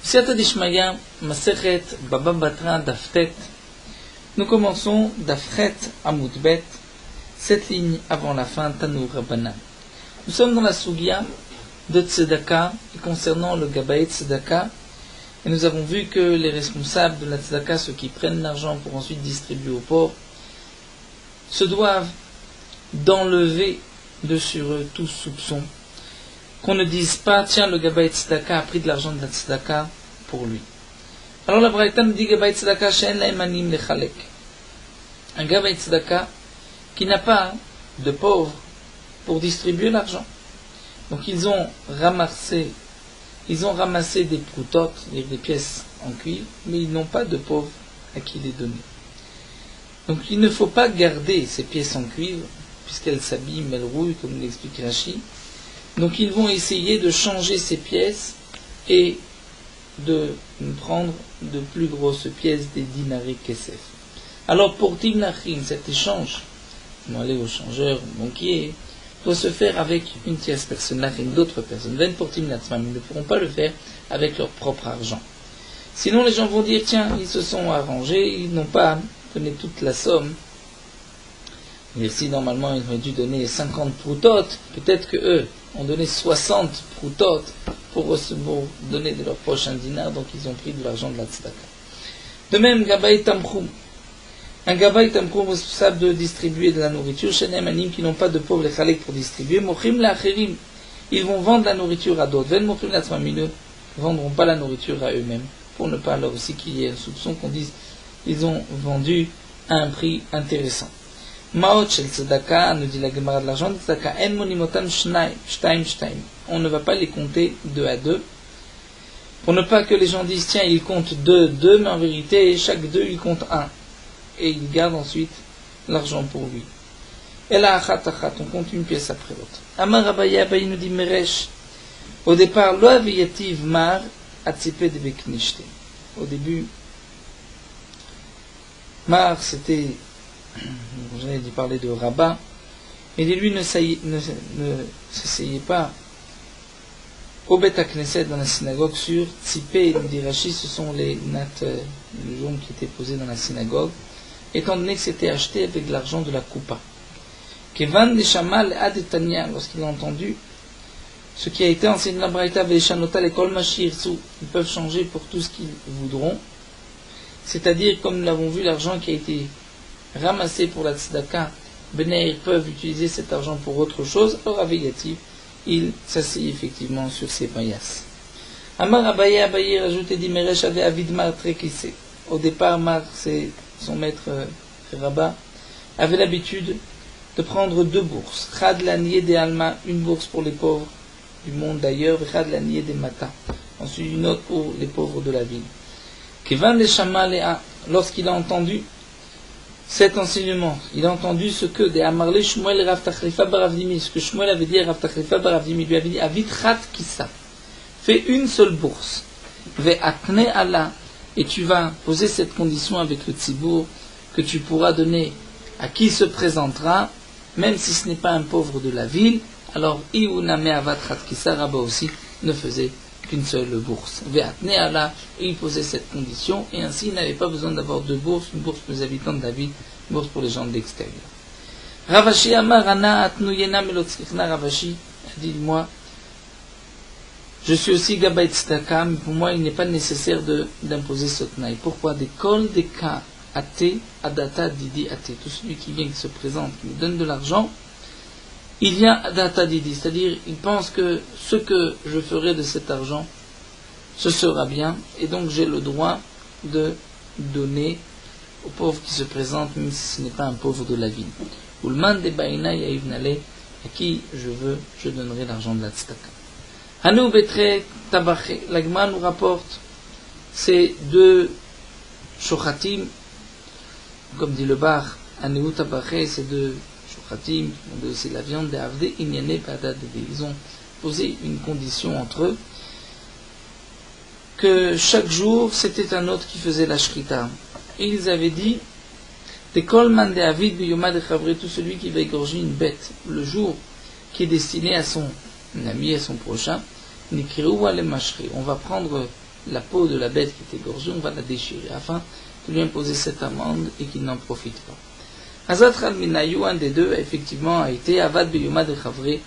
Siyata Dishmaya, Masechet, Baba Batra, Daftet. Nous commençons Dafret Amoudbet, 7 lignes avant la fin, Tanour Rabbanan. Nous sommes dans la Sugia de Tzedaka, et concernant le Gabaï Tzedaka, et nous avons vu que les responsables de la Tzedaka, ceux qui prennent l'argent pour ensuite distribuer aux pauvres, se doivent d'enlever de sur eux tout soupçon, qu'on ne dise pas, tiens, le Gabaï Tzedaka a pris de l'argent de la Tzedaka pour lui. Alors la Braïta nous dit Gabaï Tzedaka she'en la'emanim lechalek. Un Gabaï Tzedaka qui n'a pas de pauvres pour distribuer l'argent. Donc ils ont ramassé des proutotes, c'est-à-dire des pièces en cuivre, mais ils n'ont pas de pauvres à qui les donner. Donc il ne faut pas garder ces pièces en cuivre, puisqu'elles s'abîment, elles rouillent, comme l'explique Rashi. Donc ils vont essayer de changer ces pièces et de prendre de plus grosses pièces des dinari kesef. Alors pour Timnachim, cet échange, ils vont aller au changeur, au banquier, doit se faire avec une tierce personne, d'autres personnes. Ven pour Timnatzmam, ils ne pourront pas le faire avec leur propre argent. Sinon les gens vont dire, tiens, ils se sont arrangés, ils n'ont pas donné toute la somme. Et si normalement ils auraient dû donner 50 proutotes, peut-être que eux ont donné 60 proutotes pour donner de leur prochain dinar, donc ils ont pris de l'argent de la tzedaka. De même, Gabaï Tamchoum. Un Gabaï Tamchoum responsable de distribuer de la nourriture, Shenem Anim qui n'ont pas de pauvres les chalek pour distribuer, Mochim La'acherim, ils vont vendre la nourriture à d'autres. Ven Mochim La'atzmam, ils ne vendront pas la nourriture à eux-mêmes, pour ne pas alors aussi qu'il y ait un soupçon qu'on dise ils ont vendu à un prix intéressant. Maot shel tzedaka, nous dit la Gemara de l'argent de tzedaka, en monimotam shtaim. On ne va pas les compter 2 à 2, pour ne pas que les gens disent tiens, ils comptent 2, mais en vérité, chaque 2, ils comptent 1. Et ils gardent ensuite l'argent pour lui. Et là, on compte une pièce après l'autre. Amar Abaye, Abaye nous dit Meresh. Au départ, lo aviyativ mar atzipé de beknishte. Au début, Mar, c'était, j'avais dit parler de Rabat, et lui ne s'essayait pas au Beth Knesset dans la synagogue sur Tzipé, il dit Rashi, ce sont les nattes de jaune qui étaient posées dans la synagogue, étant donné que c'était acheté avec de l'argent de la Koupa. Kevan de Shamal Adetania, lorsqu'il a entendu ce qui a été enseigné dans la Braïta, Veshanota l'école Mashirsu, ils peuvent changer pour tout ce qu'ils voudront. C'est-à-dire, comme nous l'avons vu, l'argent qui a été ramassé pour la tzedaka, Bener peuvent utiliser cet argent pour autre chose. Alors, Aveyativ, il s'assied effectivement sur ses paillasses. Amar Abaye, Abaye rajoute et dit Meresh avait Avid Mar Trekissé. Au départ, Mar, c'est son maître Rabat, avait l'habitude de prendre 2 bourses. Chad l'anier des Alma, une bourse pour les pauvres du monde d'ailleurs, Chad l'anier des Mata. Ensuite, une autre pour les pauvres de la ville. Lorsqu'il a entendu cet enseignement, il a entendu ce que des Amarle Shmuel Rav Tachrifa Baravdimi, ce que Shmuel avait dit à Rav Tachrifa Baravdimi, lui avait dit Avitrat Kissa, fais une seule bourse, Ve'atne Allah, et tu vas poser cette condition avec le Tzibour, que tu pourras donner à qui se présentera, même si ce n'est pas un pauvre de la ville. Alors Iuname Avatrat Kissa, Rabat aussi ne faisait qu'une seule bourse. Ve'atne Allah, et il posait cette condition, et ainsi il n'avait pas besoin d'avoir 2 bourses, une bourse pour les habitants de la ville, une bourse pour les gens de l'extérieur. Ravashi Amar Ana Atnuyena Melotzrichna, Ravashi a dit, moi, je suis aussi Gabaï Tzedaka, mais pour moi il n'est pas nécessaire d'imposer ce tnaï. Pourquoi? Des kol des cas athées, adata didi athée. Tout celui qui vient, qui se présente, qui me donne de l'argent, il vient adata didi, c'est-à-dire il pense que ce que je ferai de cet argent, ce sera bien, et donc j'ai le droit de donner aux pauvres qui se présentent, même si ce n'est pas un pauvre de la ville. Ulman de Baïna Yaïvnale, à qui je veux, je donnerai l'argent de la tzedaka. Hanou Betre Tabaché, la Gemara nous rapporte ces 2 shochatim, comme dit le bar, Hanou Tabaché, ces 2 shochatim, c'est la viande des Avdé, Inyane Pada Dede. Ils ont posé une condition entre eux, que chaque jour c'était un autre qui faisait la shrita. Et ils avaient dit, de Kolman de Avid Biyoma de Chavre, tout celui qui va égorger une bête le jour qui est destiné à son ami, à son prochain, Nikreu ale Mashri. On va prendre la peau de la bête qui est égorgée, on va la déchirer afin de lui imposer cette amende et qu'il n'en profite pas. Hazat Minayou, un des deux, effectivement, a été Avad Beyuma de Chavre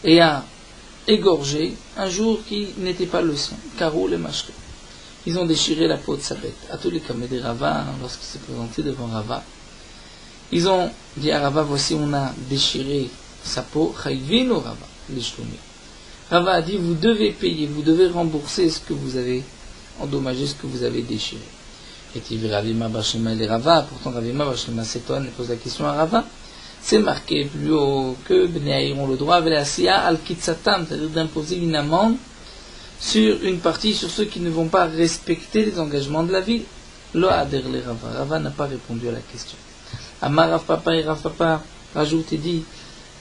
et a égorgé un jour qui n'était pas le sien, Karou le Mashri. Ils ont déchiré la peau de sa bête. À tous les Kamé de Rava, lorsqu'il s'est présenté devant Rava, ils ont dit à Rava, voici, on a déchiré sa peau, Chayvinu Rava, les Shlomi. Rava a dit, vous devez payer, vous devez rembourser ce que vous avez endommagé, ce que vous avez déchiré. Et il dit, Ravima Bashema et Rava, pourtant Ravima Bashema s'étonne et pose la question à Rava. C'est marqué plus haut que Bnei ont le droit, Velassia al-Kitsatam, c'est-à-dire d'imposer une amende sur une partie, sur ceux qui ne vont pas respecter les engagements de la ville. Lo ader le Rava. Rava n'a pas répondu à la question. Amar Rav Papa et Rav Papa rajoute et dit,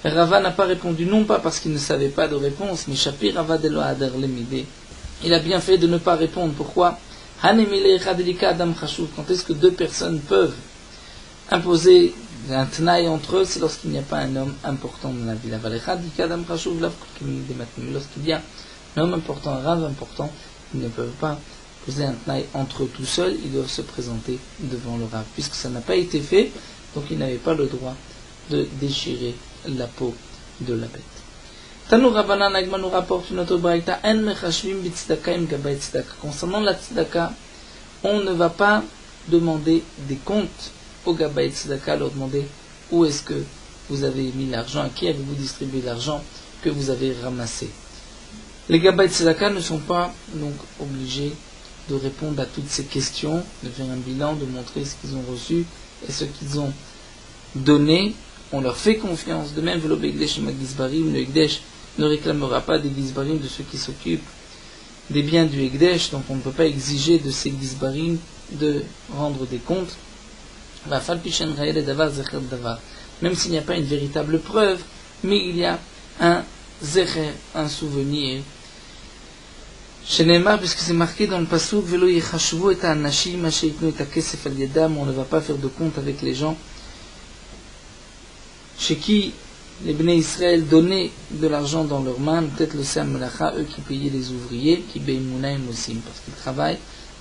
Rava n'a pas répondu non pas parce qu'il ne savait pas de réponse, mais Shapir Rava de lo ader le midé. Il a bien fait de ne pas répondre. Pourquoi? Quand est-ce que deux personnes peuvent imposer un tenaille entre eux? C'est lorsqu'il n'y a pas un homme important dans la ville. Lorsqu'il y a un homme important, un rave important, ils ne peuvent pas poser un tenaille entre eux tout seuls, ils doivent se présenter devant le rave. Puisque ça n'a pas été fait, donc ils n'avaient pas le droit de déchirer la peau de la bête. Tanou Rabbanan Agma nous rapporte une autre braïta, En mechashvim b'tzdaka im gabay tzedaka. Concernant la tzedaka, on ne va pas demander des comptes au gabay tzedaka, leur demander où est-ce que vous avez mis l'argent, à qui avez-vous distribué l'argent que vous avez ramassé. Les gabay tzedaka ne sont pas donc obligés de répondre à toutes ces questions, de faire un bilan, de montrer ce qu'ils ont reçu et ce qu'ils ont donné. On leur fait confiance. De même, le Ekdesh ne réclamera pas des Gizbarim de ceux qui s'occupent des biens du Ekdesh, donc on ne peut pas exiger de ces Gizbarim de rendre des comptes. Même s'il n'y a pas une véritable preuve, mais il y a un zecher, un souvenir. Shenemar, puisque c'est marqué dans le pasuk, Velo yechashvu et anashim asheitnu et akesef al yedam, on ne va pas faire de compte avec les gens chez qui les Bnei Israël donnaient de l'argent dans leurs mains, peut-être le Sam Melacha, eux qui payaient les ouvriers, qui beimuna et mosim, parce qu'ils travaillent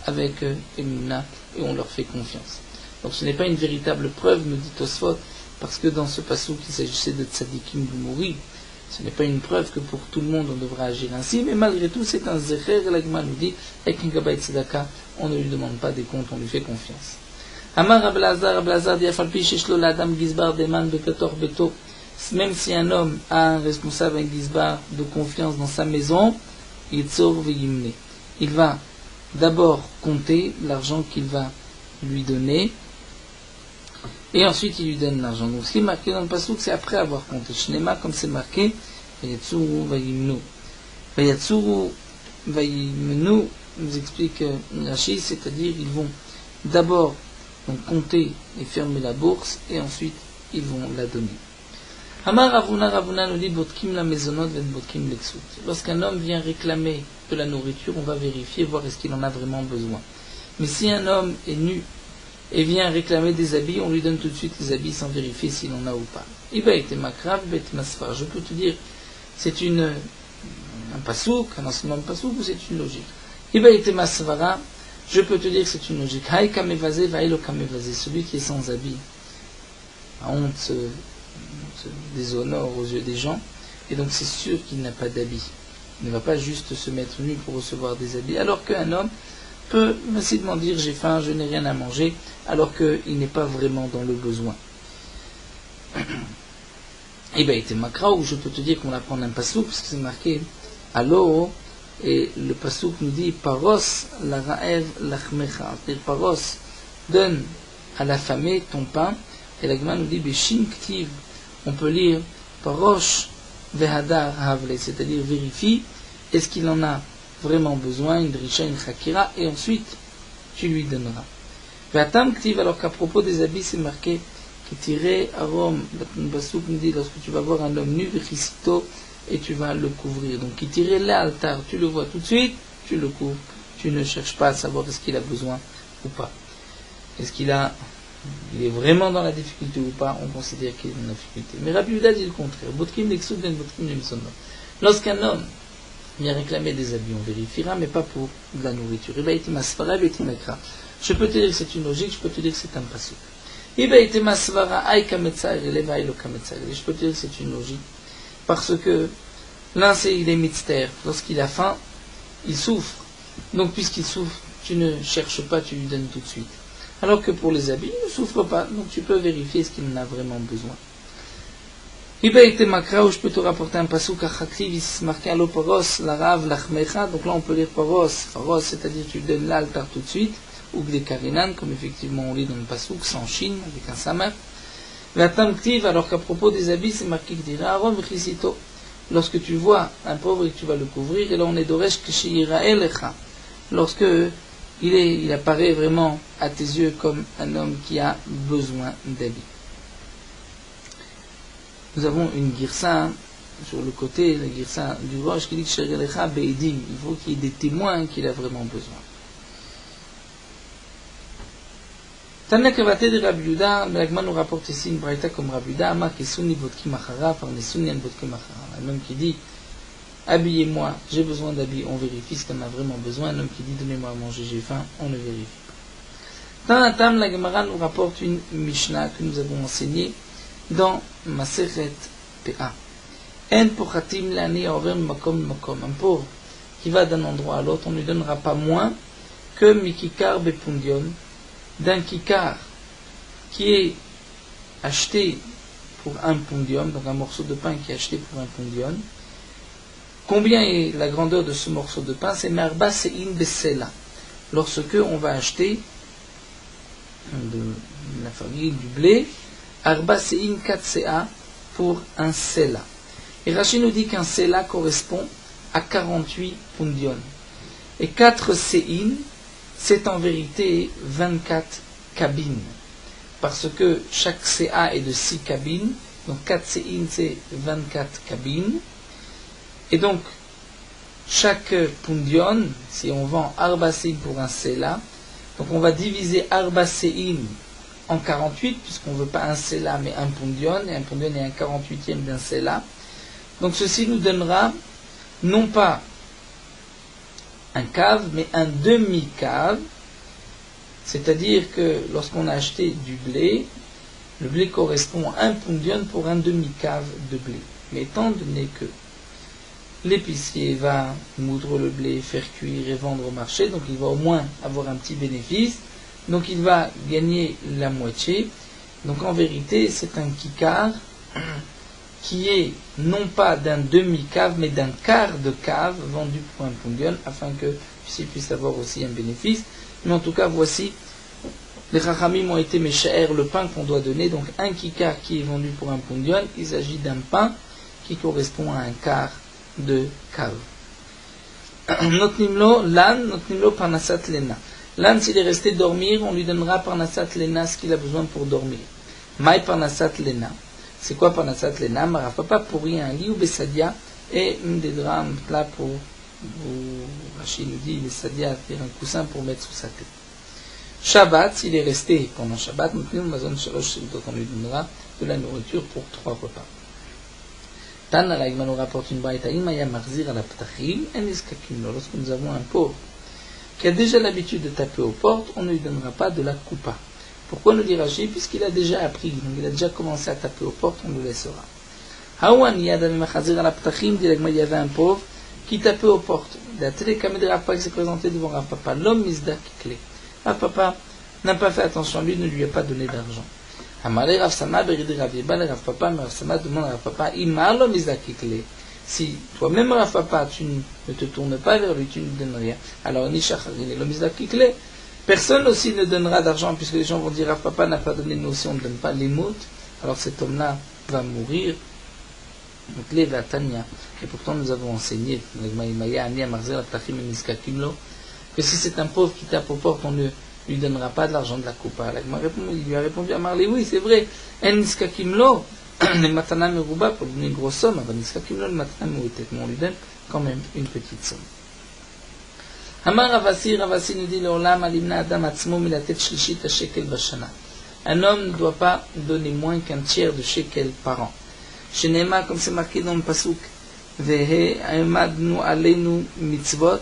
avec Emuna et on leur fait confiance. Donc ce n'est pas une véritable preuve, nous dit Tosfot, parce que dans ce pasuk il s'agissait de tzadikim du Mouri. Ce n'est pas une preuve que pour tout le monde on devra agir ainsi, mais malgré tout c'est un zecher, et l'Agma nous dit, avec un gabay tzedaka, on ne lui demande pas des comptes, on lui fait confiance. Amar Ablazar dit Afalpi sheshlo l'adam gizbar deman bekator beto. Même si un homme a un responsable, un gizbar de confiance dans sa maison, yitzor veyimne. Il va d'abord compter l'argent qu'il va lui donner, et ensuite il lui donne l'argent. Donc ce qui est marqué dans le pasuk, c'est après avoir compté. Shnema, comme c'est marqué, vayatsuru vayimnu. Vayatsuru vayimnu, nous explique Rashi, c'est-à-dire ils vont d'abord donc compter et fermer la bourse, et ensuite ils vont la donner. Amar Ravuna nous dit Botkim la maisonnot ven Botkim l'exout. Lorsqu'un homme vient réclamer de la nourriture, on va vérifier, voir est-ce qu'il en a vraiment besoin. Mais si un homme est nu et vient réclamer des habits, on lui donne tout de suite les habits sans vérifier s'il en a ou pas. Iba était makrav, bet masfar. Je peux te dire, c'est un pasouk, un enseignement de pasouk, ou c'est une logique. Iba était masvara. Je peux te dire que c'est une logique. Haï kamevase, vaïlo kamevase. Celui qui est sans habit, a honte, se déshonore aux yeux des gens, et donc c'est sûr qu'il n'a pas d'habit. Il ne va pas juste se mettre nu pour recevoir des habits, alors qu'un homme peut facilement dire j'ai faim, je n'ai rien à manger, alors qu'il n'est pas vraiment dans le besoin. Et bien, il était makra, où je peux te dire qu'on va prendre un pasouk, parce que c'est marqué allo. Et le pasuk nous dit Paros la ra'ev lachmecha. C'est-à-dire Paros donne à l'affamé ton pain. Et la Gemara nous dit Beshin ktiv. On peut lire Parosh vehadar havle. C'est-à-dire vérifie est-ce qu'il en a vraiment besoin, une drisha, une chakira, et ensuite tu lui donneras. Vehatam ktiv, alors qu'à propos des habits c'est marqué qui tirait à Rome. Le pasuk nous dit lorsque tu vas voir un homme nu, vechisito, et tu vas le couvrir. Donc, il tirait l'altar, tu le vois tout de suite, tu le couvres. Tu ne cherches pas à savoir est-ce qu'il a besoin ou pas. Est-ce qu'il est vraiment dans la difficulté ou pas, on considère qu'il est dans la difficulté. Mais Rabbi Yehuda dit le contraire. Botkim l'exoud ben botkim lemsonot. Lorsqu'un homme vient réclamer des habits, on vérifiera, mais pas pour de la nourriture. Je peux te dire que c'est une logique, je peux te dire que c'est un pasuk. Je peux te dire que c'est une logique, parce que l'un c'est il est mitzter, lorsqu'il a faim, il souffre. Donc puisqu'il souffre, tu ne cherches pas, tu lui donnes tout de suite. Alors que pour les habits, il ne souffre pas, donc tu peux vérifier ce qu'il en a vraiment besoin. Makra, où je peux te rapporter un pasuk à Chakriv, il se marqué à l'oporos, la rave, l'achmecha, donc là on peut lire poros, c'est-à-dire tu donnes l'altar tout de suite, ou des karinan, comme effectivement on lit dans le pasuk, sans chine, avec un samer. La tamktiv, alors qu'à propos des habits, c'est marqué que dira Aaron v'chisito. Lorsque tu vois un pauvre et que tu vas le couvrir, et là on est doresh k'shira elecha. Lorsque il apparaît vraiment à tes yeux comme un homme qui a besoin d'habits. Nous avons une girsa sur le côté, la girsa du roche qui dit Sherilecha Beidim. Il faut qu'il y ait des témoins qu'il a vraiment besoin. Tana Kavate de Rabbi Yuda, l'Agma nous rapporte ici une braïta comme Rabbi Yuda, Ama Kesuni Vodki Machara, par Nesunian Vodki Machara. Un homme qui dit habillez-moi, j'ai besoin d'habits, on vérifie ce qu'on a vraiment besoin. Un homme qui dit donnez-moi à manger, j'ai faim, on ne vérifie pas. Tanatam, la Gemara nous rapporte une Mishnah que nous avons enseignée dans Masechet PA. En pochatim l'ani over makom makom. Un pauvre qui va d'un endroit à l'autre, on ne lui donnera pas moins que mikikar bepundion, d'un kikar qui est acheté pour un pundion, donc un morceau de pain qui est acheté pour un pundion. Combien est la grandeur de ce morceau de pain? C'est merba sein besela. Lorsque on va acheter de la famille du blé, Arba Sein 4 CA pour un Sela. Et Rashi nous dit qu'un Sela correspond à 48 pundion. Et 4 Sein, c'est en vérité 24 cabines. Parce que chaque CA est de 6 cabines. Donc 4 Sein, c'est 24 cabines. Et donc, chaque pundion, si on vend Arba Sein pour un Sela, donc on va diviser Arba Sein en 48, puisqu'on ne veut pas un Sela, mais un pundion, et un pundion est un 48e d'un Sela. Donc ceci nous donnera, non pas un cave, mais un demi-cave, c'est-à-dire que lorsqu'on a acheté du blé, le blé correspond à un pundion pour un demi-cave de blé. Mais étant donné que l'épicier va moudre le blé, faire cuire et vendre au marché, donc il va au moins avoir un petit bénéfice, donc il va gagner la moitié. Donc en vérité, c'est un kikar qui est non pas d'un demi-cave, mais d'un quart de cave vendu pour un pundion, afin que l'épicier puisse avoir aussi un bénéfice. Mais en tout cas, voici, les chachamim ont été méchèr, le pain qu'on doit donner. Donc un kikar qui est vendu pour un pundion, il s'agit d'un pain qui correspond à un quart de cave. Notnimlo lan, notnimlo parnasat lena. L'âne, s'il est resté dormir, on lui donnera parnasat lena ce qu'il a besoin pour dormir. Maï parnasat lena. C'est quoi parnasat lena? Rav Papa pourrit un lit ou bessadia et une des drames là pour, Rachid nous dit, bessadia, faire un coussin pour mettre sous sa tête. Shabbat, s'il est resté pendant Shabbat, on lui donnera de la nourriture pour 3 repas. Tana la Gemara nous rapporte une braïta, imaya marzir à la ptachim, en iskakim. Lorsque nous avons un pauvre qui a déjà l'habitude de taper aux portes, on ne lui donnera pas de la coupa. Pourquoi nous dit Rashi? Puisqu'il a déjà appris, donc il a déjà commencé à taper aux portes, on le laissera. Haouan yadam machazir à la ptachim, dit la Gemara, il y avait un pauvre qui tapait aux portes. La télécaméra de Rav Papa qui s'est présenté devant Rav Papa, l'homme misda kikle. Rav Papa n'a pas fait attention, lui ne lui a pas donné d'argent. Amalé Rav Sama beridi Rav Yeba, Rav Papa, mais Rav Sama demande à Rav Papa, Imar l'homme misda kikle. Si toi-même, Rav Papa, tu ne te tournes pas vers lui, tu ne donnes rien. Alors, personne aussi ne donnera d'argent, puisque les gens vont dire Rav Papa n'a pas donné, nous aussi on ne donne pas les mots. Alors cet homme-là va mourir. Et pourtant nous avons enseigné que si c'est un pauvre qui tape aux portes, on ne lui donnera pas de l'argent de la coupa. Il lui a répondu à Marley, oui c'est vrai, le matana meruba pour donner une grosse somme, le matana merutet, mais on lui donne quand même une petite somme. Amar Ravasi nous dit un homme ne doit pas donner moins qu'un tiers de shekel par an. Chez Nema, comme c'est marqué dans le pasuk, Vehe amadnu alenu mitzvot,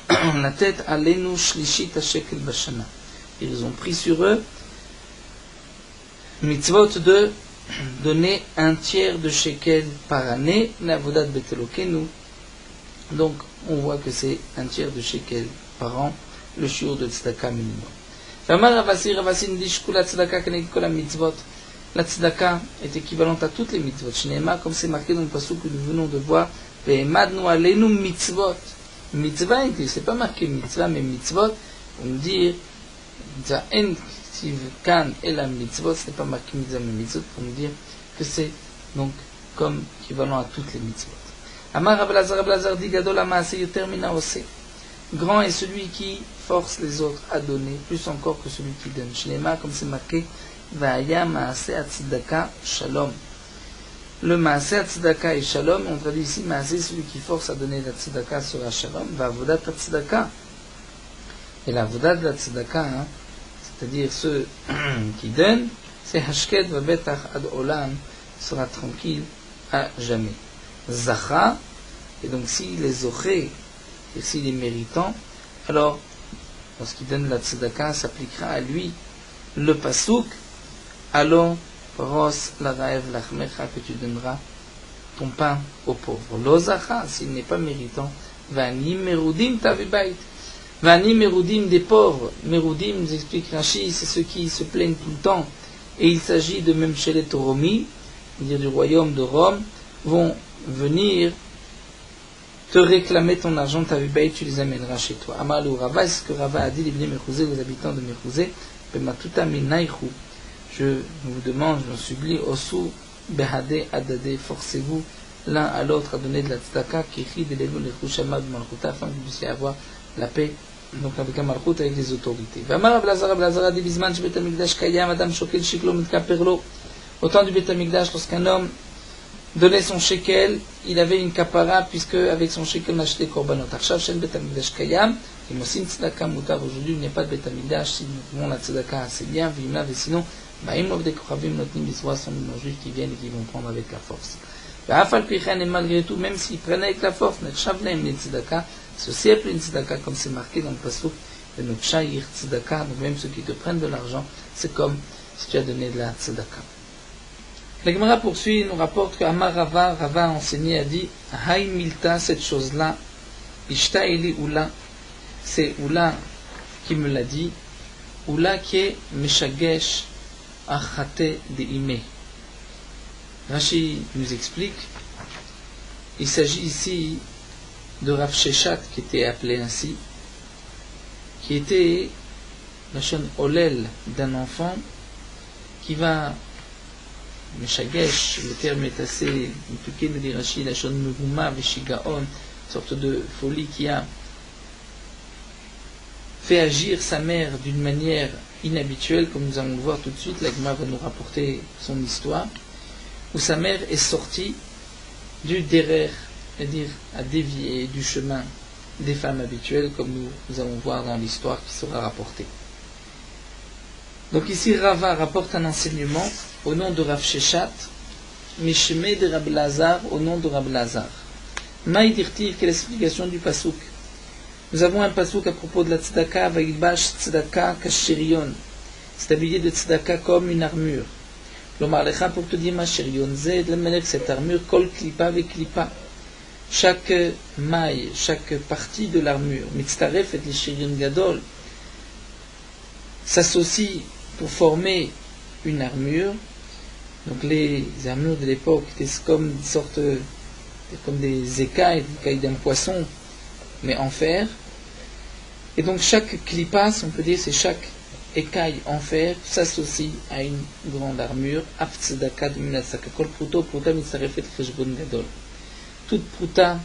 la tête alenu shlishit hashekel bashana. Ils ont pris sur eux mitzvot de donner un tiers de shekel par année, l'avodat betelokenu. Donc, on voit que c'est un tiers de shekel par an, le shiur de tzedaka minimum. Ravasi nous dit shkula tzedaka keneged kol mitzvot. La tzedaka est équivalente à toutes les mitzvot. Shneema, comme c'est marqué dans le pasuk que nous venons de voir, ve'emadnu aleinu mitzvot. Mitzvah, c'est pas marqué mitzvah, mais mitzvot, on nous dit, za'en kan et la mitzvot, ce n'est pas marqué mitzvah, mais mitzvot, pour nous dire que c'est donc comme équivalent à toutes les mitzvot. Amar Rav Elazar dit gadol ha'maaseh yoter min ha'oseh. Grand est celui qui force les autres à donner, plus encore que celui qui donne. Shneema, comme c'est marqué, va'aya maaseh hatzedaka shalom. Le maaseh hatzedaka et shalom, on traduit ici maaseh, celui qui force à donner la tzedaka sera shalom, va'avodat hatzedaka. Et l'avodat de la tzedaka, c'est-à-dire ceux qui donnent, c'est hashket va'betach ad olam, sera tranquille à jamais. Zacha, et donc s'il est zoché, et s'il est méritant, alors lorsqu'il donne la tzedaka, s'appliquera à lui le pasuk, allons paros la raev lachmecha, que tu donneras ton pain aux pauvres. Lo zacha, s'il n'est pas méritant, vani merudim tavibait. Vani merudim, des pauvres. Merudim, nous explique Rashi, c'est ceux qui se plaignent tout le temps. Et il s'agit de même chez les Toromi, c'est-à-dire du royaume de Rome, vont venir te réclamer ton argent, ta vibait, tu les amèneras chez toi. Amalou Rava, est-ce que Rava a dit, les Mechuzé, aux habitants de Mechuzé, Pematuta minaïchou, je vous demande, je supplie, Osu behade adade, forcez-vous l'un à l'autre à donner de la tzedaka, kichi de l'elu l'echouchama de malchuta, afin que vous puissiez avoir la paix, donc avec la malchut, avec les autorités. Vamar Rav Elazar a dit, Bisman, je Beth Amikdash kayam, Adam shokel shiklo mitkaperlo. Au temps du Beth Amikdash, lorsqu'un homme donnait son shekel, il avait une kapara, puisque avec son shekel on achetait korbanot. Arshav shen Beth Amikdash kayam, et mosim tzedaka mutav. Aujourd'hui, il n'y a pas de Beth Amikdash, si nous avons la tzedaka assez bien, vimla, et sinon, Baim of de Kochavim notnim biswa, sont nos juifs qui viennent et qui vont prendre avec la force. Va'afal pichen, et malgré tout, même s'ils prennent avec la force, nechshav lehem le tzedaka, ceci appelé une tzedaka, comme c'est marqué dans le pasuk de notre shayir tzedaka, donc même ceux qui te prennent de l'argent, c'est comme si tu as donné de la tzedaka. La Gemara poursuit, nous rapporte que Amar Rava a enseigné, a dit, Hay milta, cette chose-là, Ishta eli Oula, c'est Oula qui me l'a dit, Oula qui est Meshagesh Achate de Ime. Rashi nous explique, il s'agit ici de Rav Sheshat, qui était appelé ainsi, qui était la chaîne Olel d'un enfant qui va Meshagesh, le terme est assez compliqué de dire Rashi, la chaîne Muguma Veshigaon, une sorte de folie qui a fait agir sa mère d'une manière inhabituelle, comme nous allons le voir tout de suite. La Gemara va nous rapporter son histoire, où sa mère est sortie du derer, c'est-à-dire à dévier du chemin des femmes habituelles, comme nous allons voir dans l'histoire qui sera rapportée. Donc ici Rava rapporte un enseignement au nom de Rav Sheshat, Mishme de Rab Lazar, au nom de Rab Lazar. Maï dirtiv, quelle est l'explication du pasuk? Nous avons un pasuk à propos de la tzedaka, Vaïbash tzedaka kashirion, c'est habillé de tzedaka comme une armure. L'omar lecha, pour te dire ma shirion, zed le melech, cette armure, kol klipa ve klipa. Chaque maille, chaque partie de l'armure, mitztaref et les shirion gadol, s'associe pour former une armure. Donc les armures de l'époque étaient comme une sorte, comme des écailles d'un poisson, mais en fer. Et donc chaque klipas, on peut dire, c'est chaque écaille en fer s'associe à une grande armure. Toute pruta,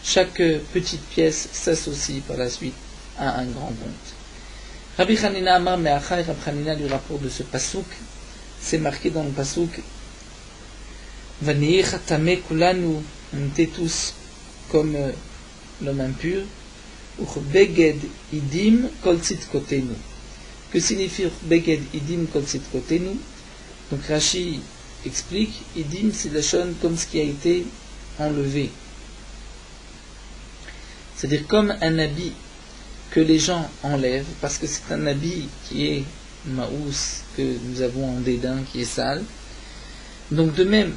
chaque petite pièce s'associe par la suite à un grand compte. Rabbi Hanina Amar Me'achai, Rabbi Hanina lui rapporte de ce pasouk, c'est marqué dans le pasouk, Vanir Hatame Kulanu, on était tous comme l'homme impur, Beged Idim Kol Tzidkotenu. Que signifie Beged Idim Kol Tzidkotenu? Donc Rashi explique, Idim c'est la chose comme ce qui a été enlevé. C'est-à-dire comme un habit que les gens enlèvent, parce que c'est un habit qui est maous, que nous avons en dédain, qui est sale. Donc de même,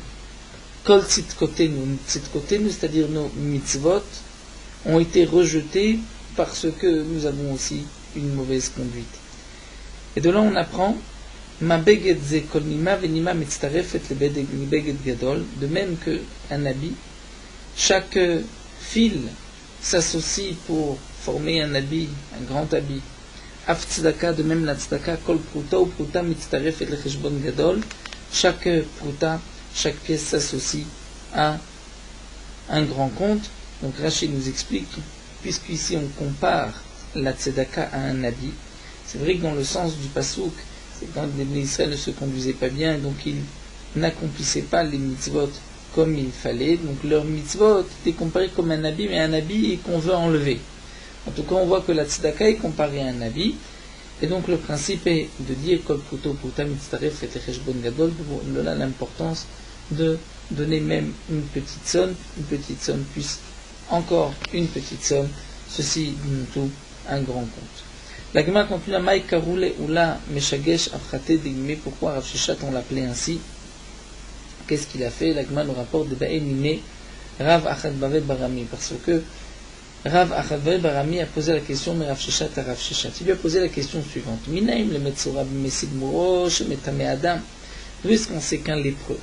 kol tzidkotenu, c'est-à-dire nos mitzvot, ont été rejetés parce que nous avons aussi une mauvaise conduite. Et de là on apprend, ma beged ze kol nima venima mitztarefet le beged gadol, de même qu'un habit, chaque fil s'associe pour former un habit, un grand habit. Af tzedaka, de même la tzedaka, kol pruta ou pruta mitztarefet le cheshbon gadol, chaque pruta, chaque pièce s'associe à un grand compte. Donc Rashi nous explique, puisqu'ici on compare la tzedaka à un habit, c'est vrai que dans le sens du pasouk, c'est quand les Israël ne se conduisaient pas bien, donc ils n'accomplissaient pas les mitzvot comme il fallait, donc leur mitzvot étaient comparés comme un habit, mais un habit qu'on veut enlever. En tout cas, on voit que la tzedaka est comparée à un habit, et donc le principe est de dire kol pruto pruta mitztaref et cheshbon gadol, de là l'importance de donner même une petite somme puisse encore une petite somme, ceci donne tout un grand compte. La Gemara continue, Maï karoule oula meshagesh afrate digme, pourquoi Rav Sheshat on l'appelait ainsi? Qu'est-ce qu'il a fait? La Gemara nous rapporte de Ba'enine Rav Achadbave Barami, parce que Rav Achadbave Barami a posé la question, mais Rav Sheshat à Rav Sheshat. Il lui a posé la question suivante. Minaim le Metzora b'mesid morosh metame Adam. D'où est-ce qu'on sait qu'un lépreux?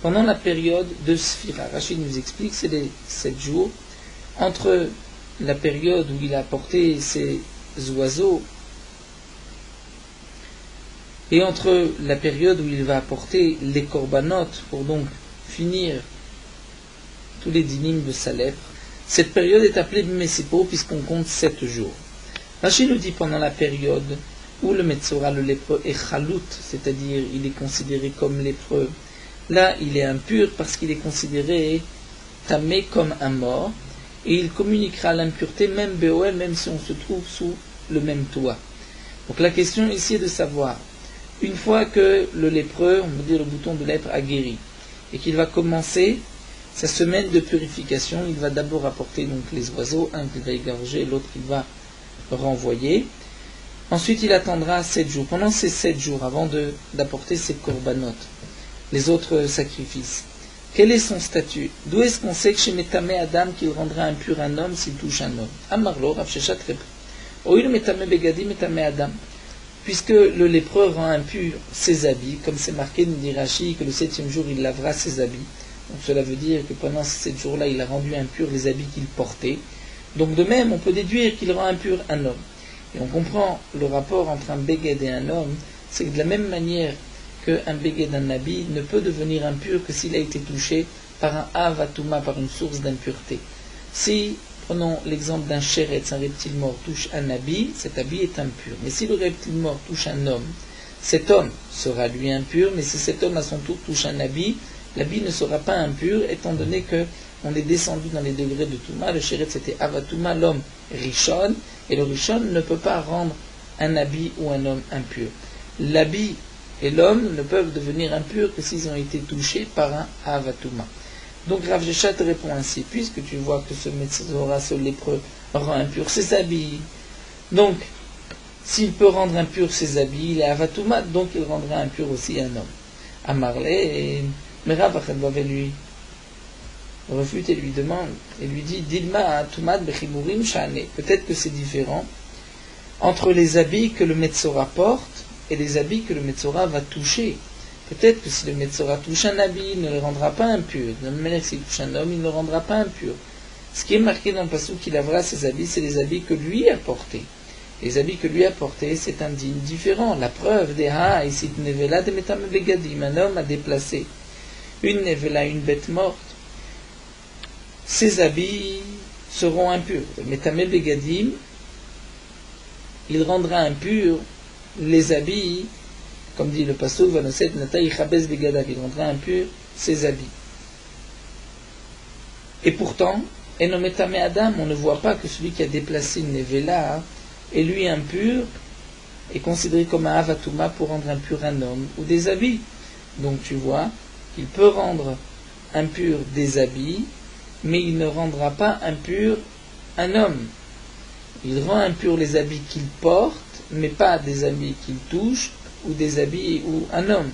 Pendant la période de Sphira, Rachid nous explique, c'est les 7 jours, entre la période où il a apporté ses oiseaux et entre la période où il va apporter les corbanotes pour donc finir tous les dynimes de sa lèpre. Cette période est appelée Messipo puisqu'on compte 7 jours. Rachid nous dit pendant la période où le Metzora, le lépreux, est chalout, c'est-à-dire il est considéré comme lépreux. Là, il est impur parce qu'il est considéré tamé comme un mort, et il communiquera l'impureté même Béoel, même si on se trouve sous le même toit. Donc la question ici est de savoir, une fois que le lépreux, on va dire le bouton de lèpre a guéri, et qu'il va commencer sa semaine de purification, il va d'abord apporter donc les oiseaux, un qu'il va égorger, l'autre qu'il va renvoyer. Ensuite il attendra 7 jours. Pendant ces 7 jours, avant d'apporter ses corbanotes, les autres sacrifices, quel est son statut? D'où est-ce qu'on sait que chez Metame Adam qu'il rendra impur un homme s'il touche un homme? Amarlo, Rav Sheshat répond. Oil Metame Begadi Metame Adam. Puisque le lépreux rend impur ses habits, comme c'est marqué, nous dit Rashi, que le 7e jour il lavera ses habits. Donc cela veut dire que pendant ces 7 jours-là, il a rendu impur les habits qu'il portait. Donc de même, on peut déduire qu'il rend impur un homme. Et on comprend le rapport entre un Beged et un homme, c'est que de la même manière qu'un Beged d'un habit ne peut devenir impur que s'il a été touché par un Avatuma, par une source d'impureté. Si, prenons l'exemple d'un Sheretz, un reptile mort touche un habit, cet habit est impur. Mais si le reptile mort touche un homme, cet homme sera lui impur, mais si cet homme à son tour touche un habit, l'habit ne sera pas impur, étant donné que on est descendu dans les degrés de Touma. Le Sheretz c'était Avatuma, l'homme Rishon, et le Rishon ne peut pas rendre un habit ou un homme impur. L'habit et l'homme ne peuvent devenir impurs que s'ils ont été touchés par un Avatuma. Donc Rav Sheshat répond ainsi, puisque tu vois que ce Metzora, ce lépreux, rend impur ses habits. Donc, s'il peut rendre impur ses habits, il est Avatuma, donc il rendra impur aussi un homme. Amarlé, mais Rav Achadbave lui refute et lui demande, et lui dit, Dilma Atumat Bechimurim Shane. Peut-être que c'est différent entre les habits que le Metzora porte et les habits que le Metzora va toucher. Peut-être que si le Metzora touche un habit, il ne le rendra pas impur. De la même manière que s'il touche un homme, il ne le rendra pas impur. Ce qui est marqué dans le passage qu'il lavera ses habits, c'est les habits que lui a portés. Les habits que lui a portés, c'est un digne différent. La preuve des ici nevela de metame begadim, un homme a déplacé une nevela, une bête morte. Ses habits seront impurs. Metame begadim, il rendra impur les habits, comme dit le pasuk, Vanoset Nataï Chabez Begadav, il rendra impur ses habits. Et pourtant, Enometame Adam, on ne voit pas que celui qui a déplacé une nevela est lui impur, est considéré comme un Avatuma pour rendre impur un homme ou des habits. Donc tu vois, il peut rendre impur des habits, mais il ne rendra pas impur un homme, il rend impur les habits qu'il porte, mais pas des habits qu'il touche, ou des habits ou un homme.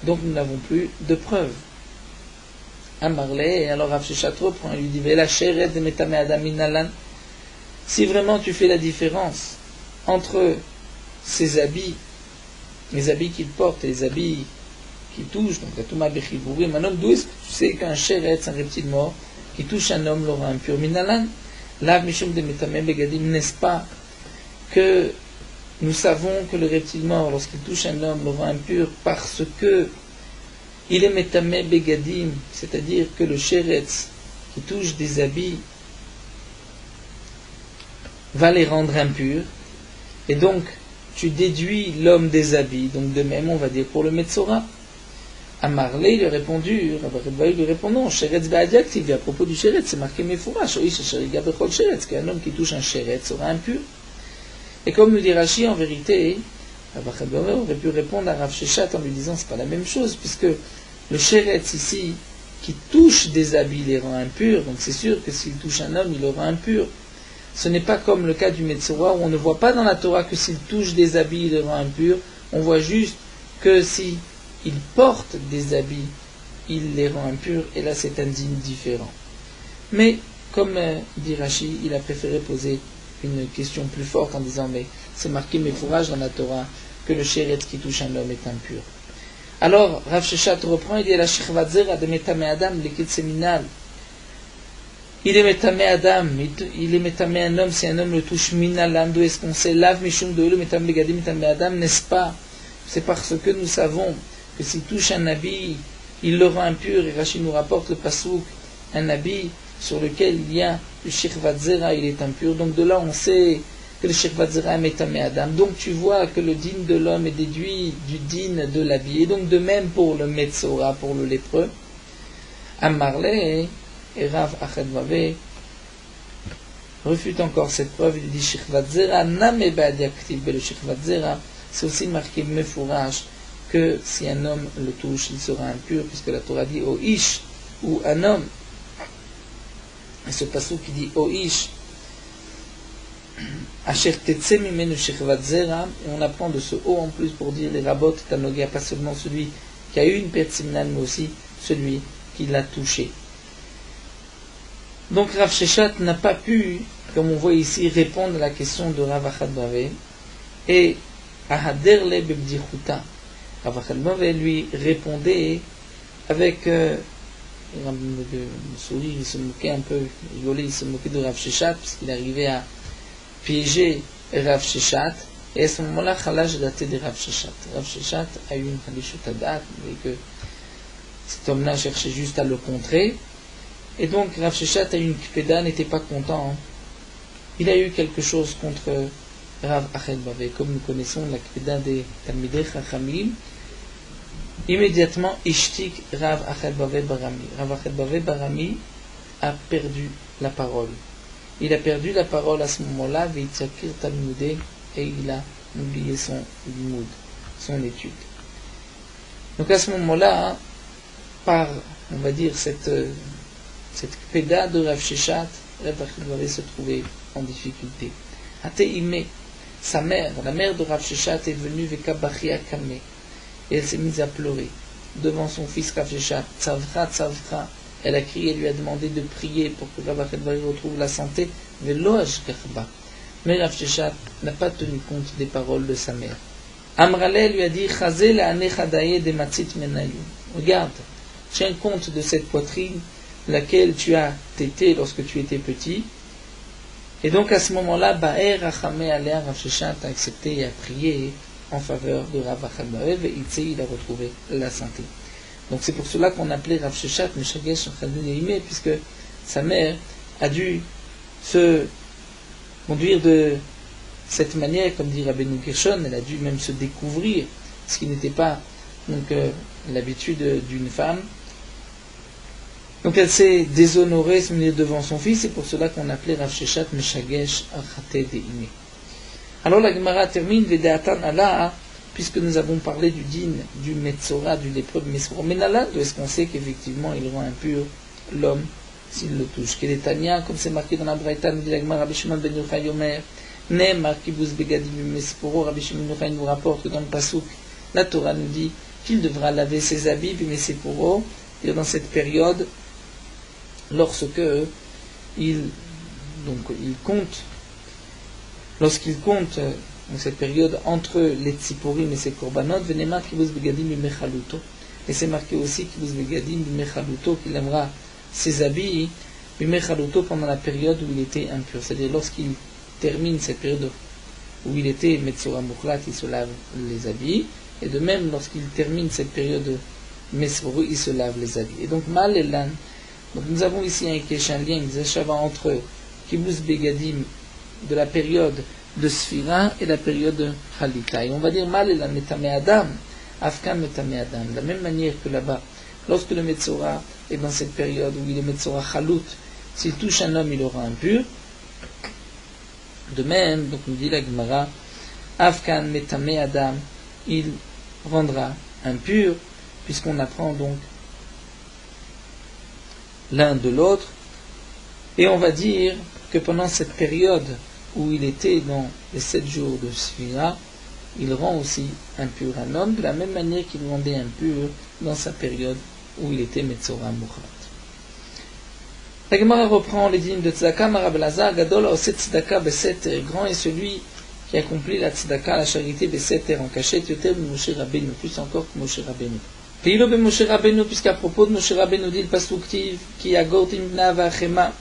Donc nous n'avons plus de preuves. Amarlé, et alors Rav Sheshat reprend, il lui dit, Vela sheret de metame adam minalan. Si vraiment tu fais la différence entre ses habits, les habits qu'il porte et les habits qu'il touche, donc la touma bechibourim, un homme, d'où est-ce que tu sais qu'un sheret, un reptile mort, qui touche un homme l'aura impur minalan? Lav mishum de metame begadim, n'est-ce pas que nous savons que le reptile mort, lorsqu'il touche un homme, l'aura impur parce que il est metame begadim, c'est-à-dire que le sheretz qui touche des habits va les rendre impurs, et donc tu déduis l'homme des habits. Donc de même, on va dire pour le Metzora. Amarlé lui a répondu, Rabbi lui répond non, sheretz ba'adiaktiv, à propos du sheretz, c'est marqué mefourash, oish sheriga bechol sheretz, qu'un homme qui touche un sheretz sera impur. Et comme nous dit Rashi, en vérité, Rabbi aurait pu répondre à Rav Sheshat en lui disant c'est pas la même chose, puisque le sheretz ici, qui touche des habits, les rend impurs, donc c'est sûr que s'il touche un homme, il aura impur. Ce n'est pas comme le cas du Metzora, où on ne voit pas dans la Torah que s'il touche des habits, il les rend impurs, on voit juste que si il porte des habits, il les rend impurs, et là c'est un digne différent. Mais, comme dit Rashi, il a préféré poser une question plus forte en disant mais c'est marqué mefourash dans la Torah que le sheretz qui touche un homme est impur. Alors Rav Sheshat reprend, il dit la shechvat zera de metame adam l'équite séminal. Il est metame adam, il est metame un homme, si un homme le touche minalan, d'où est-ce qu'on sait lav mishum de le metame begadim metame adam, n'est-ce pas? C'est parce que nous savons que s'il touche un habit, il le rend impur, et Rashi nous rapporte le pasouk, un habit sur lequel il y a le shechvat zera, il est impur. Donc de là on sait que le shechvat zera est metame adam. Donc tu vois que le din de l'homme est déduit du din de l'habit. Et donc de même pour le metzora, pour le lépreux. Amarlé et Rav Achedvave refute encore cette preuve. Il dit shechvat zera name ba'adiaktiv, le shechvat zera c'est aussi marqué mefourash que si un homme le touche il sera impur, puisque la Torah dit o ish, ou un homme. Et ce passage qui dit Oish, Asher Tetse Mimenu Shechvat Zera, et on apprend de ce haut en plus pour dire les rabbot Tanogia, pas seulement celui qui a eu une perte séminale, mais aussi celui qui l'a touché. Donc Rav Sheshat n'a pas pu, comme on voit ici, répondre à la question de Rav Achadbave, et Ahaderle Bebdichuta. Rav Achadbave lui répondait avec le sourire, il se moquait un peu, il se moquait de Rav Sheshat, puisqu'il arrivait à piéger Rav Sheshat, et à ce moment-là, Chalash datait de Rav Sheshat. Rav Sheshat a eu une Khalishut Adat, et que cet homme-là cherchait juste à le contrer, et donc Rav Sheshat a eu une Kipeda, n'était pas content. Il a eu quelque chose contre Rav Achedbave, comme nous connaissons la Kipeda des Talmidei Chachamim. Immédiatement, Ishtik Rav Achedbave Barami. Rav Achedbave Barami a perdu la parole. Il a perdu la parole à ce moment-là, Veitzakir Talmudé, et il a oublié son limoud, son étude. Donc à ce moment-là, par, on va dire, cette péda de Rav Sheshat, Rav Achedbave se trouvait en difficulté. Ateime, sa mère, la mère de Rav Sheshat, est venue Vekabachia Kame. Et elle s'est mise à pleurer devant son fils Rav Sheshat. Tzavra, tzavra. Elle a crié, elle lui a demandé de prier pour que Rav Achedbave retrouve la santé. Velo ashgarba. Mais Rav Sheshat n'a pas tenu compte des paroles de sa mère. Amrale lui a dit, Chazé la anechadaye de matzit menayum. Regarde, tiens compte de cette poitrine, laquelle tu as tété lorsque tu étais petit. Et donc à ce moment-là, Ba'er Rachamé Alea, Rav Sheshat a accepté et a prié en faveur de Rav Achedbave, et il a retrouvé la santé. Donc c'est pour cela qu'on appelait Rav Sheshat Meshagesh Chadin, puisque sa mère a dû se conduire de cette manière, comme dit Rabbeinu Gershon, elle a dû même se découvrir, ce qui n'était pas donc l'habitude d'une femme. Donc elle s'est déshonorée devant son fils, c'est pour cela qu'on appelait Rav Sheshat Meshagesh Chadin. Alors la Gemara termine Vedeatan Allah, puisque nous avons parlé du din, du Metzora, du lépreux de Metzora. Mais là, est-ce qu'on sait qu'effectivement il rend impur l'homme s'il le touche. Keletania, comme c'est marqué dans la Braïta, nous dit la Gemara, Rabbi Shimon ben Yochai Omer, Ne'emar kibuz begadim bimesporo. Rabbi Shimon ben Yochai nous rapporte que dans le Pasuk, la Torah nous dit qu'il devra laver ses habits bimesporo, et dans cette période, lorsque il compte, lorsqu'il compte dans cette période entre les tziporim et ses korbanot, Venemar kibuz begadim bimechaluto. Et c'est marqué aussi kibuz begadim bimechaluto, qu'il lavera ses habits bimechaluto pendant la période où il était impur. C'est-à-dire lorsqu'il termine cette période où il était metzora mukhlat, il se lave les habits. Et de même, lorsqu'il termine cette période mesroru, il se lave les habits. Et donc, mal et lan. Donc, nous avons ici un kesh, un lien, une zeshava entre kibuz begadim de la période de Sphira et la période de Khalita. Et on va dire mal et lan metame adam, afkan metame adam. De la même manière que là-bas, lorsque le metzora est dans cette période où il est metzora chalut, s'il touche un homme, il aura impur. De même, donc nous dit la Gemara, afkan metame adam, il rendra impur, puisqu'on apprend donc l'un de l'autre. Et on va dire que pendant cette période où il était dans les 7 jours de Sphira, il rend aussi impur un homme, de la même manière qu'il rendait impur dans sa période où il était Metzora Mukhlat. La Gemara reprend les dîmes de Tzedaka, Marab Elazar, Gadol, Oset Tzedaka, Beseter, grand est celui qui accomplit la Tzedaka, la charité, Beseter, en cachette, Yoter, Moshe Rabbeinu, plus encore que Moshe Rabbeinu. Veilo be Moshe Rabbeinu, puisqu'à propos de Moshe Rabbeinu dit le Pasuk Tiv, qui a Gortim Bna Vachema.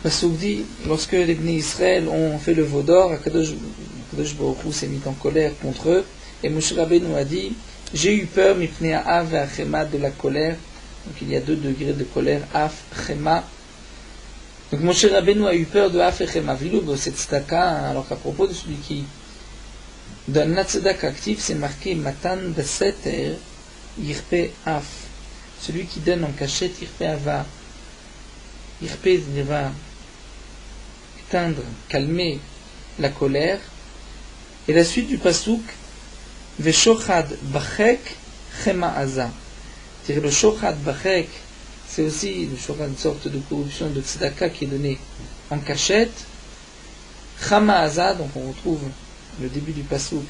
Pasuk dit, lorsque les Bnei Israël ont fait le veau d'or, Akadosh Baruch Hu s'est mis en colère contre eux, et Moshe Rabbeinu a dit, j'ai eu peur, Mipnei Ha'av Vachema, de la colère. Donc il y a 2 degrés de colère, Af, Chema. Donc Moshe Rabbeinu a eu peur de Af et Chema. Veilo be Oset Tzedaka, alors qu'à propos de celui qui donne la tzedaka actif, c'est marqué Matan Beseter Yirpe Af. Celui qui donne en cachette, Yirpe Ava. Yirpe va éteindre, calmer la colère. Et la suite du pasuk, Veshochad Bachek Chema Aza. C'est-à-dire le Shochad Bachek, c'est aussi le Shochad, une sorte de corruption de tzedaka qui est donnée en cachette. Chama Aza, donc on retrouve le début du pasuk,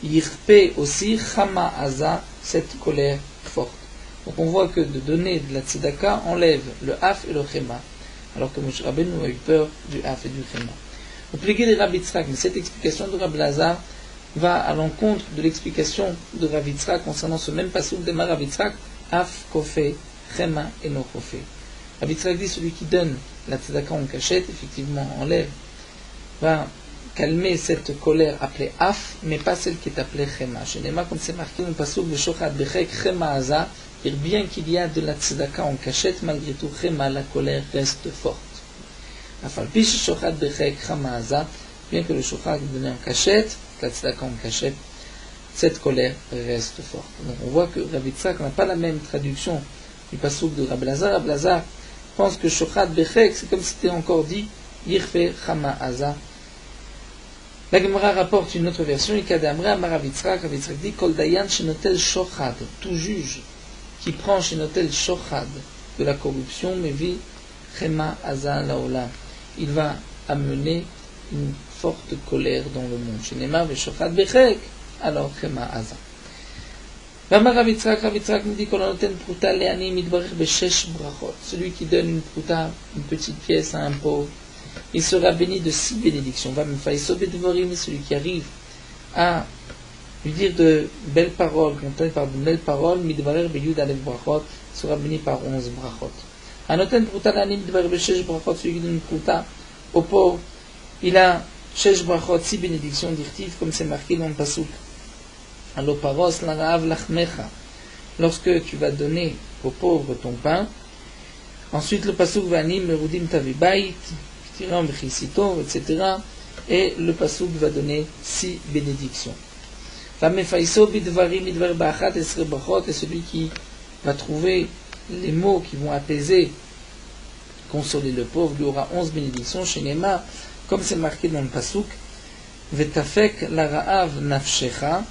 Yirpe aussi, Chama Aza, cette colère forte. Donc on voit que de donner de la tzedaka enlève le Af et le Chema, alors que Moshe Rabbeinu a eu peur du Af et du Chema. On peut les Rabbi Yitzhak, mais cette explication de Rabbi Elazar va à l'encontre de l'explication de Rabbi Yitzhak concernant ce même pasuk de Rabbi Yitzhak, Af Kofé, Chema et no Kofé. Rabbi Yitzhak dit celui qui donne la tzedaka en cachette, effectivement enlève, va calmer cette colère appelée Af, mais pas celle qui est appelée Chema. Chez Nema, comme c'est marqué dans le pasuk de Shochad Bechek Chema Aza, et bien qu'il y a de la tzedaka en cachette, malgré tout Chema, la colère reste forte. Afalpi Shochad Bechek Chema Aza, bien que le Shochad est donné en cachette, la tzedaka en cachette, cette colère reste forte. Donc on voit que Rabbi Yitzhak n'a pas la même traduction du pasuk de Rabbi Elazar. Rabbi Elazar pense que Shochad Bechek, c'est comme si c'était encore dit Yirfe Chama Aza. La Gemara rapporte une autre version, Ikadamra Amar Rabbi Yitzhak, Rabbi Yitzhak dit Kol Dayan Shenotel Shochad, tout juge qui prend Shenotel Shochad de la corruption, mais vit Chema Aza Laolam. Il va amener une forte colère dans le monde. Shenema Veshochad Bechek, alors Chema Aza. Amar Rabbi Yitzhak nous dit qu'on noten pruta le'ani mitbarech beshesh brachot. Celui qui donne une pruta, une petite pièce à un pauvre, il sera béni de 6 bénédictions. Va me faïso bedvorim, celui qui arrive à lui dire de belles paroles, qu'on par de belles paroles, mitbarech beyud alef brachot, sera béni par 11 brachot. Anoten pruta le'ani mitbarech beshesh brachot, celui qui donne une pruta au pauvre, il a shesh brachot, 6 bénédictions directives, comme c'est marqué dans le pasuk. Aloparos larav lachmecha, lorsque tu vas donner aux pauvres ton pain. Ensuite le pasuk vanim merudim tavibait, tiram vechisito, etc. Et le pasuk va donner 6 bénédictions. Vamefaiso bidvarim idvar ba'achat esre brachot, et celui qui va trouver les mots qui vont apaiser, consoler le pauvre, lui aura 11 bénédictions. Chez Nema, comme c'est marqué dans le pasuk, vetafek laraav nafshecha.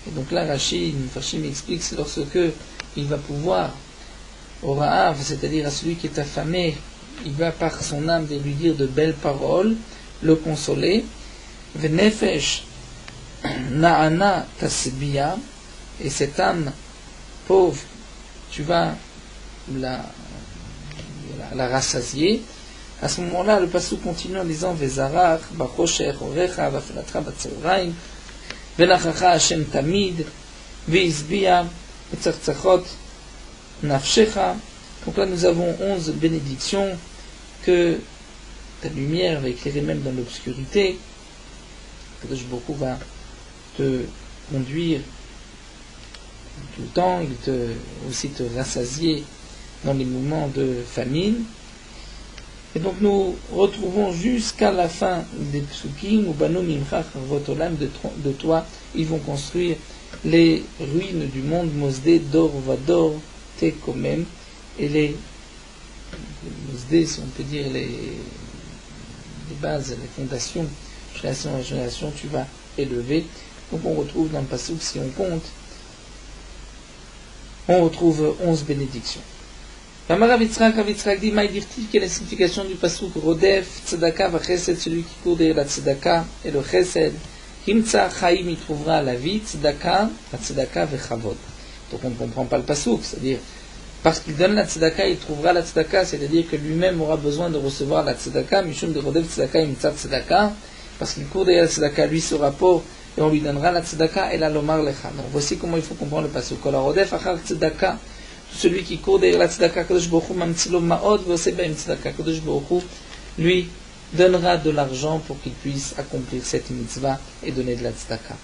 Et donc là, Rashi m'explique, c'est lorsque il va pouvoir au Ra'av, c'est-à-dire à celui qui est affamé, il va par son âme de lui dire de belles paroles, le consoler. Venefesh na'ana tasbiya, et cette âme pauvre, tu vas la rassasier. À ce moment-là, le passou continue en disant Vezarach, Bachosher, Orecha, Vafilatra, Batseuraim, Venachacha Hashem Tamid, Veizbia, Etzartzachot, Nafshecha. Donc là, nous avons 11 bénédictions que ta lumière va éclairer même dans l'obscurité. Kadosh Baruch Hu va te conduire tout le temps, il te aussi te rassasier dans les moments de famine. Et donc nous retrouvons jusqu'à la fin des psukim où Banu Mimchach Votolam, de toi ils vont construire les ruines du monde, Mosdé, Dor, Vador, Tekomem, et les Mosdé, si on peut dire les bases, les fondations, génération à génération, tu vas élever. Donc on retrouve dans le passage, si on compte, on retrouve 11 bénédictions. Amar Yitzhak dit, Maïdirtiv, quelle est la signification du pasuk Rodef, Tzedaka, Vachesed, celui qui court derrière la Tzedaka et le Chesed, Himtza Chaim, il trouvera la vie, Tzedaka, la Tzedaka, Vechavod. Donc on ne comprend pas le pasuk, c'est-à-dire, parce qu'il donne la Tzedaka, il trouvera la Tzedaka, c'est-à-dire que lui-même aura besoin de recevoir la Tzedaka, Mishum de Rodef, Tzedaka, Himtza Tzedaka, parce qu'il court derrière la Tzedaka, lui sera pauvre, et on lui donnera la Tzedaka et la Lomar Lecha. Donc voici comment il faut comprendre le pasuk. Kol Rodef, Achar Tzedaka, celui qui court derrière la tzedaka, Kadosh Baruch Hu mamtzilo ma'od v'oseh b'hem tzedaka. Kadosh Baruch Hu lui donnera de l'argent pour qu'il puisse accomplir cette mitzvah et donner de la tzedaka.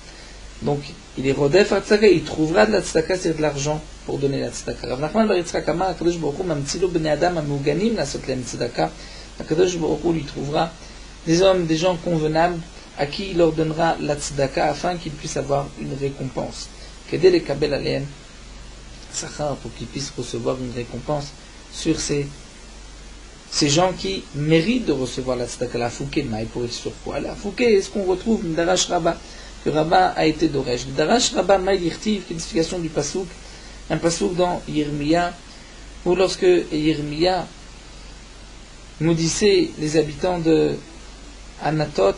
Donc il est rodef à tzedaka, il trouvera de la tzedaka, c'est de l'argent pour donner la tzedaka. Rav Nachman bar Yitzchak amar, Kadosh Baruch Hu mamtzilo b'nei adam amuganim lasot lehem tzedaka. Kadosh Baruch Hu lui trouvera des hommes, des gens convenables à qui il leur donnera la tzedaka afin qu'ils puissent avoir une récompense. Kedei lekabel alehem pour qu'ils puissent recevoir une récompense sur ces gens qui méritent de recevoir la tzedaka. La fouké maï pour être sur quoi? La fouké, est-ce qu'on retrouve le Darash Rabbah? Le Rabbah a été d'Oresh. Le Darash Rabbah maï d'Irtiv, qui est l'explication du pasouk, un pasouk dans Yirmiya, où lorsque Yirmiya maudissait les habitants de Anatot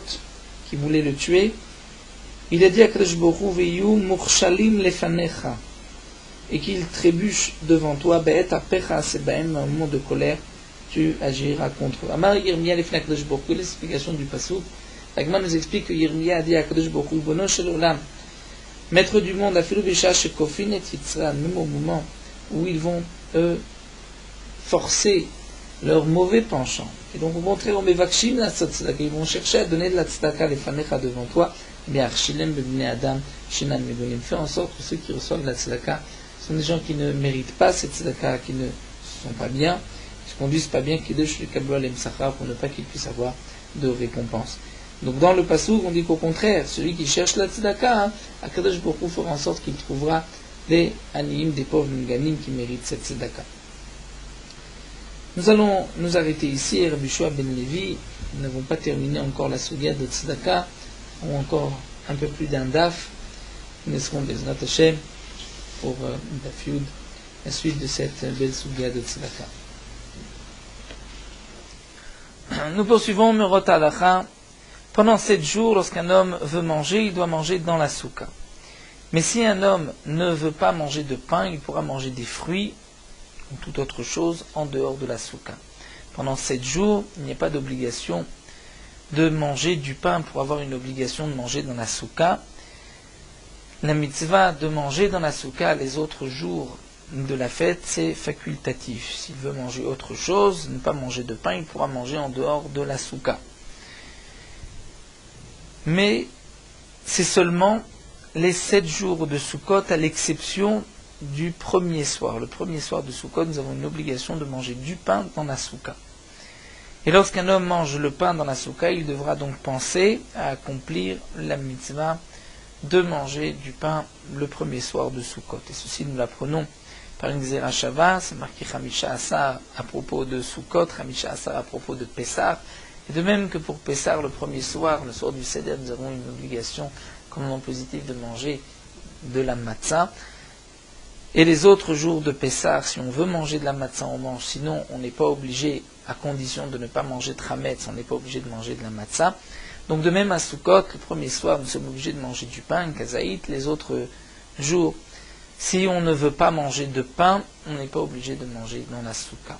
qui voulaient le tuer, il a dit à Kadosh Baruch Hu veyu murshalim lefanecha, et qu'il trébuche devant toi, be'et apecha sebaem, un moment de colère, tu agiras contre eux. Amar Yirmiya lefnei Kadosh Baruch Hu, l'explication du pasuk. L'Agma nous explique que Yirmiya a dit à Kadosh Baruch Hu, Bono shel olam, maître du monde, afilu b'shah shekofin et yitzra, même au moment où ils vont forcer leur mauvais penchant. Et donc au contraire, mevakshim la tzedaka, ils vont chercher à donner de la tzedaka lefanecha devant toi. Eh bien, archilem b'bnei adam shinan megonim, fais en sorte que ceux qui reçoivent la tzedaka sont des gens qui ne méritent pas cette tzedaka, qui ne sont pas bien, qui ne se conduisent pas bien, qui deshent le kablo alem sachar, pour ne pas qu'ils puissent avoir de récompense. Donc dans le pasouk, on dit qu'au contraire, celui qui cherche la tzedaka, Akadosh Baruch Hu fera en sorte qu'il trouvera des aniyim, des pauvres nganim qui méritent cette tzedaka. Nous allons nous arrêter ici, Rabbi Shua ben Levi. Nous n'avons pas terminé encore la sugia de tzedaka, ou encore un peu plus d'un daf. Nous laisserons Be'eznat Hashem pour Daf Yud, la suite de cette belle sugia de tzedaka. Nous poursuivons Merot Halacha. Pendant 7 jours, lorsqu'un homme veut manger, il doit manger dans la souka. Mais si un homme ne veut pas manger de pain, il pourra manger des fruits ou toute autre chose en dehors de la souka. Pendant 7 jours, il n'y a pas d'obligation de manger du pain pour avoir une obligation de manger dans la souka. La mitzvah de manger dans la souka les autres jours de la fête, c'est facultatif. S'il veut manger autre chose, ne pas manger de pain, il pourra manger en dehors de la souka. Mais c'est seulement les 7 jours de Sukkot, à l'exception du premier soir. Le premier soir de Sukkot, nous avons une obligation de manger du pain dans la souka. Et lorsqu'un homme mange le pain dans la souka, il devra donc penser à accomplir la mitzvah de manger du pain le premier soir de Sukkot. Et ceci, nous l'apprenons par une Zera Shava, c'est marqué Chamisha Asar à propos de Sukkot, Chamisha Asar à propos de Pessah. Et de même que pour Pessah, le premier soir, le soir du Seder, nous avons une obligation, commandement positif, de manger de la matzah. Et les autres jours de Pessah, si on veut manger de la matzah, on mange. Sinon, on n'est pas obligé, à condition de ne pas manger de chametz, on n'est pas obligé de manger de la matzah. Donc de même à Sukkot, le premier soir, nous sommes obligés de manger du pain, kazaït. Les autres jours, si on ne veut pas manger de pain, on n'est pas obligé de manger dans la soukha.